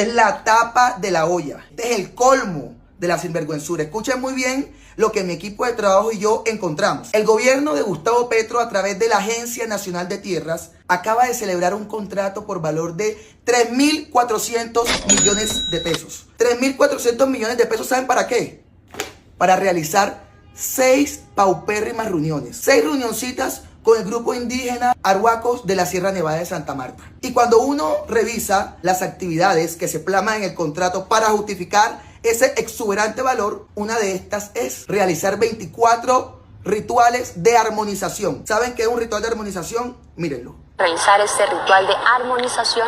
es la tapa de la olla. Este es el colmo de la sinvergüenzura. Escuchen muy bien lo que mi equipo de trabajo y yo encontramos. El gobierno de Gustavo Petro, a través de la Agencia Nacional de Tierras, acaba de celebrar un contrato por valor de 3.400 millones de pesos. 3.400 millones de pesos, ¿saben para qué? Para realizar 6 paupérrimas reuniones. 6 reunioncitas con el grupo indígena Arhuacos de la Sierra Nevada de Santa Marta. Y cuando uno revisa las actividades que se plasman en el contrato para justificar ese exuberante valor, una de estas es realizar 24 rituales de armonización. ¿Saben qué es un ritual de armonización? Mírenlo. Realizar este ritual de armonización,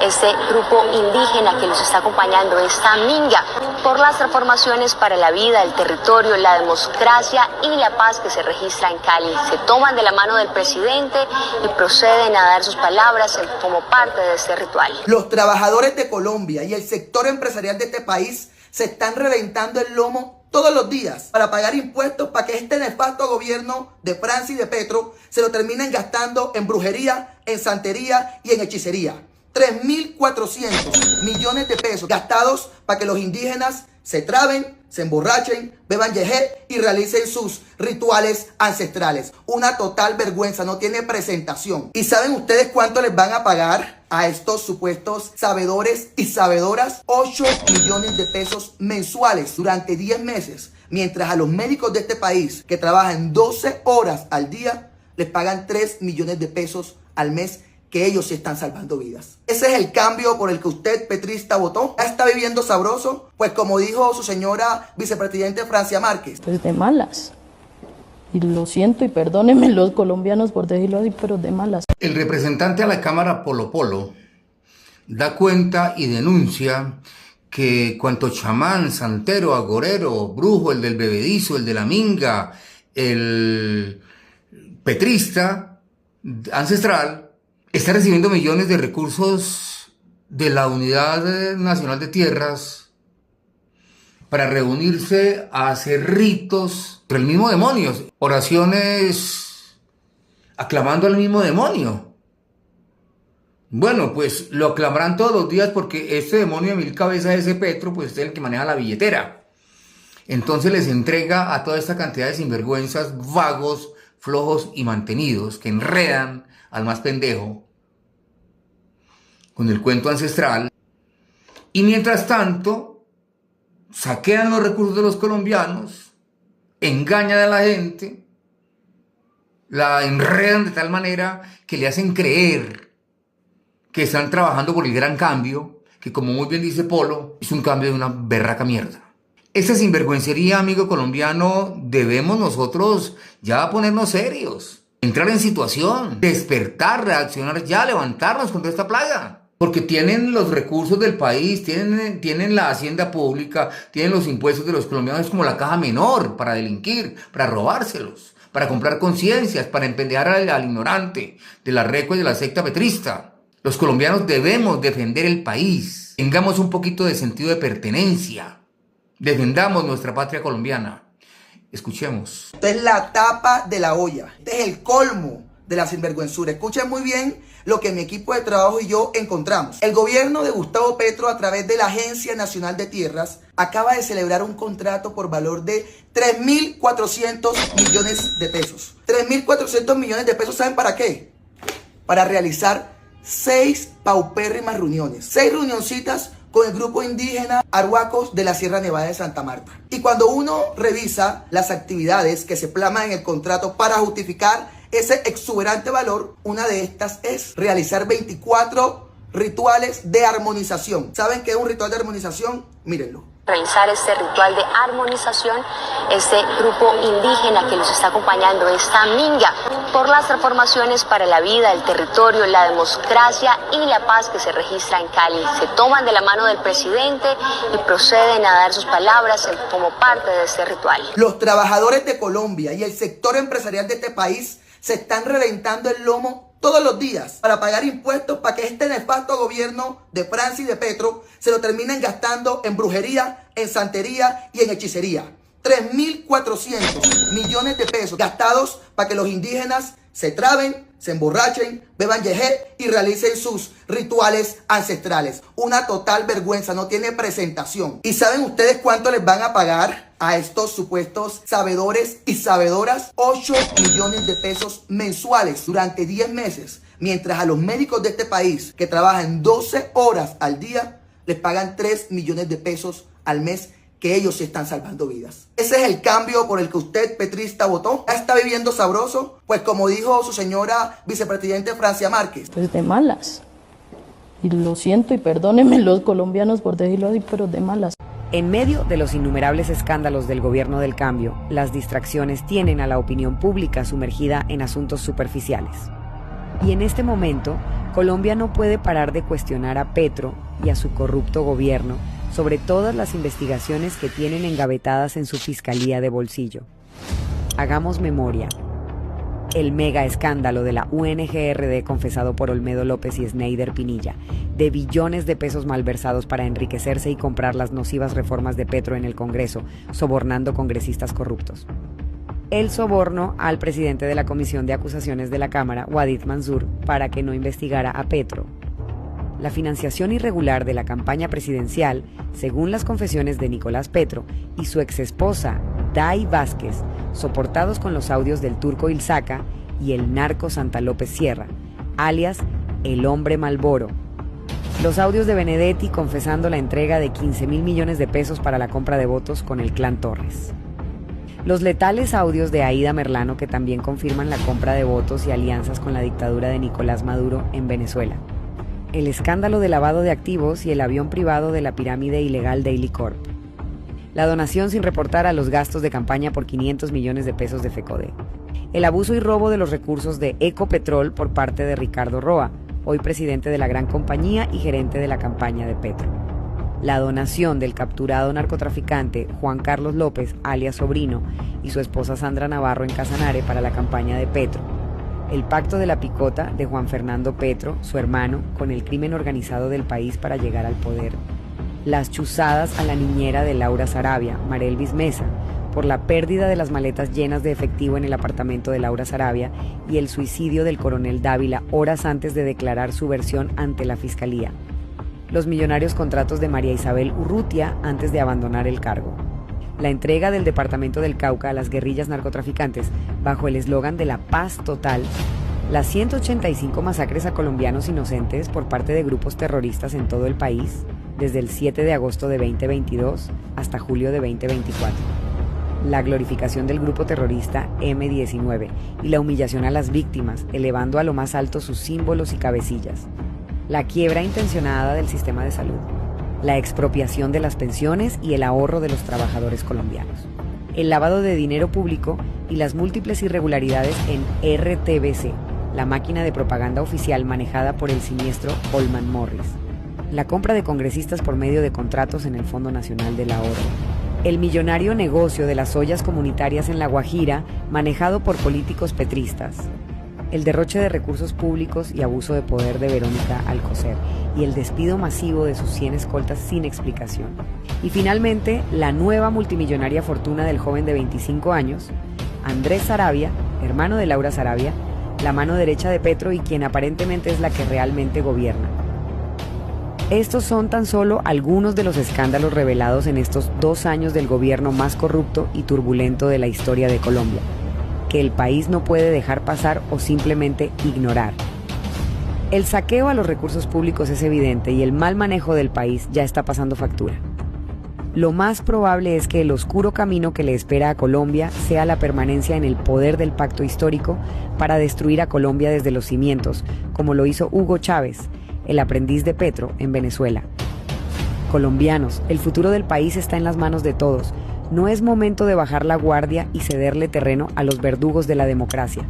este grupo indígena que los está acompañando, esta minga, por las transformaciones para la vida, el territorio, la democracia y la paz que se registra en Cali. Se toman de la mano del presidente y proceden a dar sus palabras como parte de este ritual. Los trabajadores de Colombia y el sector empresarial de este país se están reventando el lomo todos los días para pagar impuestos para que este nefasto gobierno de Francia y de Petro se lo terminen gastando en brujería, en santería y en hechicería. 3.400 millones de pesos gastados para que los indígenas se traben, se emborrachen, beban yejé y realicen sus rituales ancestrales. Una total vergüenza, no tiene presentación. ¿Y saben ustedes cuánto les van a pagar a estos supuestos sabedores y sabedoras? 8 millones de pesos mensuales durante 10 meses. Mientras a los médicos de este país que trabajan 12 horas al día les pagan 3 millones de pesos al mes, que ellos sí están salvando vidas. Ese es el cambio por el que usted, petrista, votó. ¿Ya está viviendo sabroso? Pues como dijo su señora vicepresidente Francia Márquez. Pues de malas. Y lo siento y perdónenme los colombianos por decirlo así, pero de malas. El representante a la Cámara Polo Polo da cuenta y denuncia que cuanto chamán, santero, agorero, brujo, el del bebedizo, el de la minga, el petrista ancestral, está recibiendo millones de recursos de la Unidad Nacional de Tierras para reunirse a hacer ritos por el mismo demonio, oraciones aclamando al mismo demonio. Bueno, pues lo aclamarán todos los días porque este demonio de 1000 cabezas, ese Petro, pues es el que maneja la billetera. Entonces les entrega a toda esta cantidad de sinvergüenzas, vagos, flojos y mantenidos que enredan al más pendejo con el cuento ancestral, y mientras tanto saquean los recursos de los colombianos, engañan a la gente, la enredan de tal manera que le hacen creer que están trabajando por el gran cambio, que como muy bien dice Polo, es un cambio de una berraca mierda. Esta sinvergüencería, amigo colombiano, debemos nosotros ya ponernos serios, entrar en situación, despertar, reaccionar ya, levantarnos contra esta plaga. Porque tienen los recursos del país, tienen la hacienda pública, tienen los impuestos de los colombianos, es como la caja menor para delinquir, para robárselos, para comprar conciencias, para empendejar al ignorante de la recua y de la secta petrista. Los colombianos debemos defender el país, tengamos un poquito de sentido de pertenencia, defendamos nuestra patria colombiana. Escuchemos. Esta es la tapa de la olla. Este es el colmo de la sinvergüenzura. Escuchen muy bien lo que mi equipo de trabajo y yo encontramos. El gobierno de Gustavo Petro, a través de la Agencia Nacional de Tierras, acaba de celebrar un contrato por valor de 3.400 millones de pesos. 3.400 millones de pesos, ¿saben para qué? Para realizar 6 paupérrimas reuniones. 6 reunioncitas con el grupo indígena Arhuacos de la Sierra Nevada de Santa Marta. Y cuando uno revisa las actividades que se plasman en el contrato para justificar ese exuberante valor, una de estas es realizar 24 rituales de armonización. ¿Saben qué es un ritual de armonización? Mírenlo. Realizar este ritual de armonización, este grupo indígena que los está acompañando, esta minga, por las transformaciones para la vida, el territorio, la democracia y la paz que se registra en Cali. Se toman de la mano del presidente y proceden a dar sus palabras como parte de este ritual. Los trabajadores de Colombia y el sector empresarial de este país se están reventando el lomo todos los días para pagar impuestos para que este nefasto gobierno de Francia y de Petro se lo terminen gastando en brujería, en santería y en hechicería. 3.400 millones de pesos gastados para que los indígenas se traben, se emborrachen, beban yejé y realicen sus rituales ancestrales. Una total vergüenza, no tiene presentación. ¿Y saben ustedes cuánto les van a pagar a estos supuestos sabedores y sabedoras? 8 millones de pesos mensuales durante 10 meses. Mientras a los médicos de este país que trabajan 12 horas al día, les pagan 3 millones de pesos al mes, que ellos sí están salvando vidas. Ese es el cambio por el que usted, petrista, votó. ¿Ya está viviendo sabroso? Pues como dijo su señora vicepresidente Francia Márquez. Pues de malas. Y lo siento y perdónenme los colombianos por decirlo así, pero de malas. En medio de los innumerables escándalos del gobierno del cambio, las distracciones tienen a la opinión pública sumergida en asuntos superficiales. Y en este momento, Colombia no puede parar de cuestionar a Petro y a su corrupto gobierno sobre todas las investigaciones que tienen engavetadas en su fiscalía de bolsillo. Hagamos memoria. El mega escándalo de la UNGRD confesado por Olmedo López y Sneider Pinilla, de billones de pesos malversados para enriquecerse y comprar las nocivas reformas de Petro en el Congreso, sobornando congresistas corruptos. El soborno al presidente de la Comisión de Acusaciones de la Cámara, Wadid Mansur, para que no investigara a Petro. La financiación irregular de la campaña presidencial, según las confesiones de Nicolás Petro y su exesposa, Day Vázquez, soportados con los audios del turco Ilzaca y el narco Santa López Sierra, alias el hombre Malboro. Los audios de Benedetti confesando la entrega de 15.000 millones de pesos para la compra de votos con el clan Torres. Los letales audios de Aida Merlano que también confirman la compra de votos y alianzas con la dictadura de Nicolás Maduro en Venezuela. El escándalo de lavado de activos y el avión privado de la pirámide ilegal Daily Corp. La donación sin reportar a los gastos de campaña por 500 millones de pesos de FECODE. El abuso y robo de los recursos de Ecopetrol por parte de Ricardo Roa, hoy presidente de la gran compañía y gerente de la campaña de Petro. La donación del capturado narcotraficante Juan Carlos López, alias Sobrino, y su esposa Sandra Navarro en Casanare para la campaña de Petro. El pacto de la picota de Juan Fernando Petro, su hermano, con el crimen organizado del país para llegar al poder. Las chuzadas a la niñera de Laura Sarabia, Marelvis Mesa, por la pérdida de las maletas llenas de efectivo en el apartamento de Laura Sarabia y el suicidio del coronel Dávila horas antes de declarar su versión ante la fiscalía. Los millonarios contratos de María Isabel Urrutia antes de abandonar el cargo. La entrega del departamento del Cauca a las guerrillas narcotraficantes bajo el eslogan de la paz total, las 185 masacres a colombianos inocentes por parte de grupos terroristas en todo el país, desde el 7 de agosto de 2022 hasta julio de 2024. La glorificación del grupo terrorista M-19 y la humillación a las víctimas, elevando a lo más alto sus símbolos y cabecillas. La quiebra intencionada del sistema de salud. La expropiación de las pensiones y el ahorro de los trabajadores colombianos, el lavado de dinero público y las múltiples irregularidades en RTBC, la máquina de propaganda oficial manejada por el siniestro Holman Morris, la compra de congresistas por medio de contratos en el Fondo Nacional del Ahorro, el millonario negocio de las ollas comunitarias en La Guajira manejado por políticos petristas, el derroche de recursos públicos y abuso de poder de Verónica Alcocer y el despido masivo de sus 100 escoltas sin explicación. Y finalmente, la nueva multimillonaria fortuna del joven de 25 años, Andrés Sarabia, hermano de Laura Sarabia, la mano derecha de Petro y quien aparentemente es la que realmente gobierna. Estos son tan solo algunos de los escándalos revelados en estos 2 años del gobierno más corrupto y turbulento de la historia de Colombia, que el país no puede dejar pasar o simplemente ignorar. El saqueo a los recursos públicos es evidente y el mal manejo del país ya está pasando factura. Lo más probable es que el oscuro camino que le espera a Colombia sea la permanencia en el poder del pacto histórico para destruir a Colombia desde los cimientos, como lo hizo Hugo Chávez, el aprendiz de Petro en Venezuela. Colombianos, el futuro del país está en las manos de todos. No es momento de bajar la guardia y cederle terreno a los verdugos de la democracia.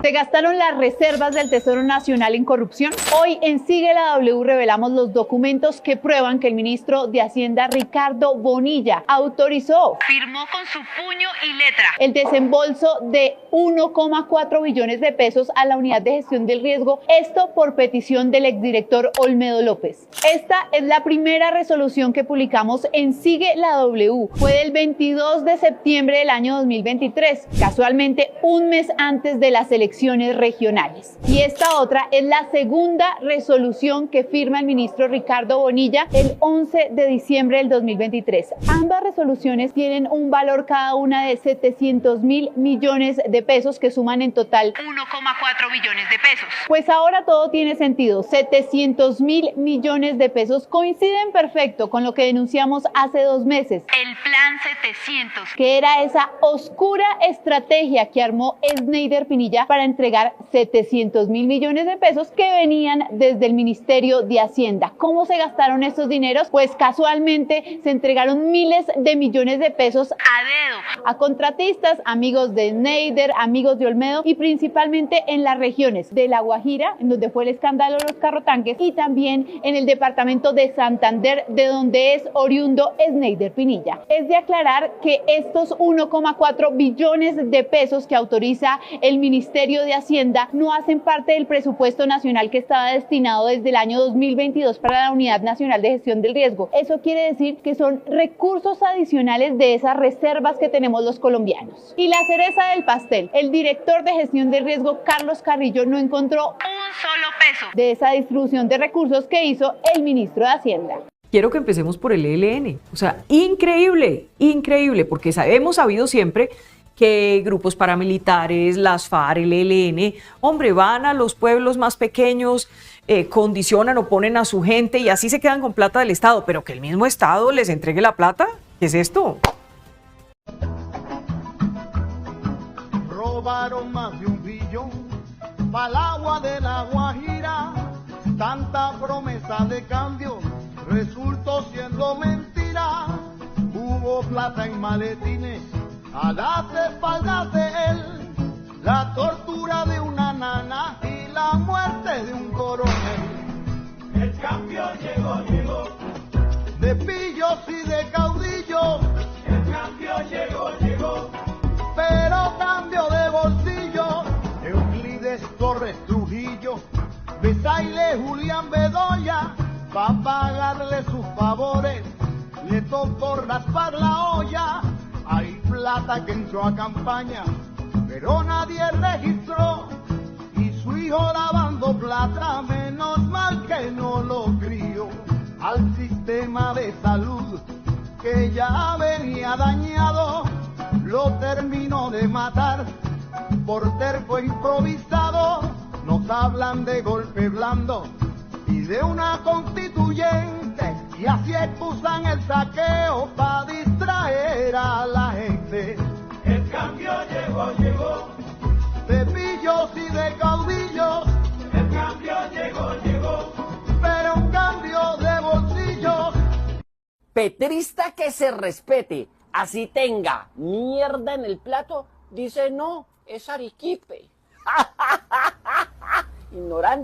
¿Se gastaron las reservas del Tesoro Nacional en corrupción? Hoy en Sigue la W revelamos los documentos que prueban que el ministro de Hacienda, Ricardo Bonilla, autorizó, firmó con su puño y letra, el desembolso de 1,4 billones de pesos a la Unidad de Gestión del Riesgo, esto por petición del exdirector Olmedo López. Esta es la primera resolución que publicamos en Sigue la W. Fue del 22 de septiembre del año 2023, casualmente un mes antes de las elecciones regionales. Y esta otra es la segunda resolución que firma el ministro Ricardo Bonilla el 11 de diciembre del 2023. Ambas resoluciones tienen un valor cada una de 700.000 millones de pesos que suman en total 1,4 billones de pesos. Pues ahora todo tiene sentido. 700.000 millones de pesos coinciden perfecto con lo que denunciamos hace 2 meses. El Plan 700, que era esa oscura estrategia que armó Sneider Pinilla para entregar 700.000 millones de pesos que venían desde el Ministerio de Hacienda. ¿Cómo se gastaron estos dineros? Pues casualmente se entregaron miles de millones de pesos a dedo a contratistas, amigos de Sneider, amigos de Olmedo y principalmente en las regiones de La Guajira, en donde fue el escándalo de los carrotanques, y también en el departamento de Santander, de donde es oriundo Sneider Pinilla. Es de aclarar que estos 1,4 billones de pesos que autoriza el Ministerio de Hacienda no hacen parte del presupuesto nacional que estaba destinado desde el año 2022 para la Unidad Nacional de Gestión del Riesgo. Eso quiere decir que son recursos adicionales de esas reservas que tenemos los colombianos. Y la cereza del pastel, el director de Gestión del Riesgo, Carlos Carrillo, no encontró un solo peso de esa distribución de recursos que hizo el ministro de Hacienda. Quiero que empecemos por el ELN. O sea, increíble, increíble, porque hemos sabido siempre que grupos paramilitares, las FARC, el ELN, hombre, van a los pueblos más pequeños, condicionan o ponen a su gente y así se quedan con plata del Estado, pero que el mismo Estado les entregue la plata, ¿qué es esto? Robaron más de 1 billón pa'l agua de La Guajira, tanta promesa de cambio resultó siendo mentira. Hubo plata en maletines a las espaldas de él, la tortura de una nana y la muerte de un coronel. El cambio llegó, de pillos y de caudillos. El cambio llegó, pero cambio de bolsillo. Euclides Torres Trujillo, Besaile Julián Bedoya, pa' pagarle sus favores le tocó raspar la olla. Hay plata que entró a campaña, pero nadie registró. Y su hijo lavando plata, menos mal que no lo crió. Al sistema de salud, que ya venía dañado, lo terminó de matar por terco improvisado. Nos hablan de golpe blando y de una constituyente, y así excusan el saqueo para distraer a la gente. El cambio llegó, de pillos y de caudillos. El cambio llegó, pero un cambio de bolsillos. Petrista que se respete, así tenga mierda en el plato, dice no, es arequipe. Ignorante.